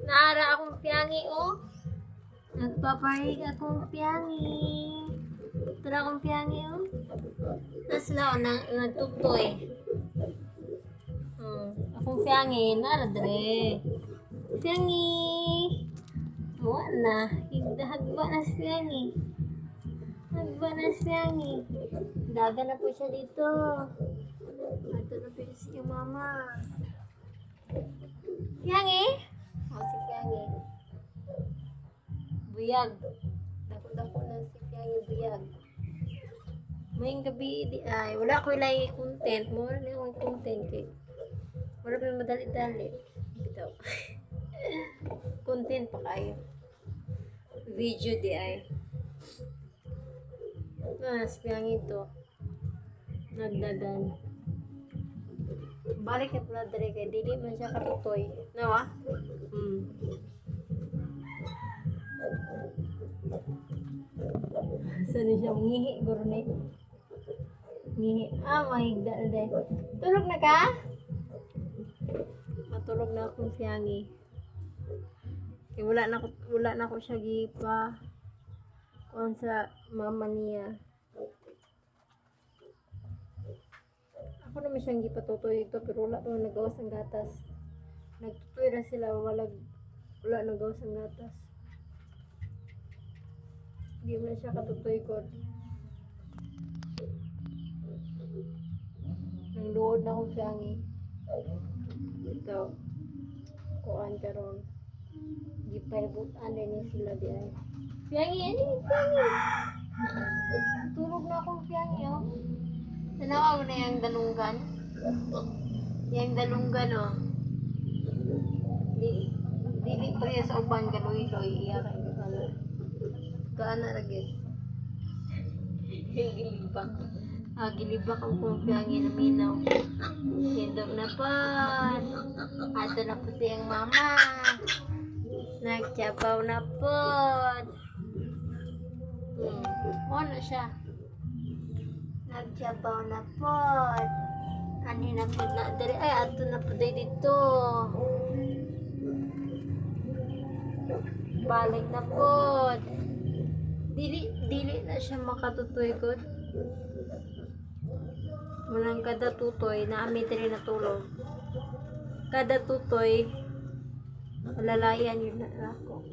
Naara akong piyangi, oh. Nagpaparig akong piyangi. Tara akong piyangi, oh. Tapos lang, nagtutoy. Akong piyangi, naara dre. Piyangi. Wala. Hagba na si piyangi. Hagba na si piyangi. Daga na po siya dito. Ito na po si yung mama. Piyangi? Si Piyangi. Buyag. Dako-dako na si Piyangi buyag. Maying gabi di ay. Wala ko ilay content. Mura na yung content kay. Wala pa yung madali-dali. Bitaw. Content pa kayo. Video di ay. Si Piyangi ito. Nagdagan. Balik na pala dali kay dili man siya katutoy. Nawa? Saan siya ngihi guro ni? Ngihi. Mahigda na dahil. Tulog na ka? Matulog na akong Piyangi. Kaya wala na ko siya gipa. Kung sa mama niya. Ako naman siyang gipatutoy ito pero wala pa nagawas ang gatas. Nagtutoy na sila wala nagawas ang gatas. Hindi mo na siya katutoy ko. Nang luod na akong Piyangi. Ito. Kuhaan ka ron. Gipaibutan din sila di ay. Piyangi, ano yung Piyangi? Tulog na akong Piyangi, oh. Nanawaw na yung dalunggan. Yung dalunggan, oh. Dili pa rin sa uban galoy-loy. Iya ka yung kana. Kaana lagi. Gilibak. Gilibak ang kong Piyangi na minaw. Sindog na pa. Ato na po siyang mama. Nagtsabaw na po. Na siya. Nagtsabaw na po. Kanina po na dari. Ay, ato na po dito. Balik na po. Dili na siya makatutoy ko. Walang kada tutoy na amin rin natulog. Kada tutoy, malalayan yun na ako.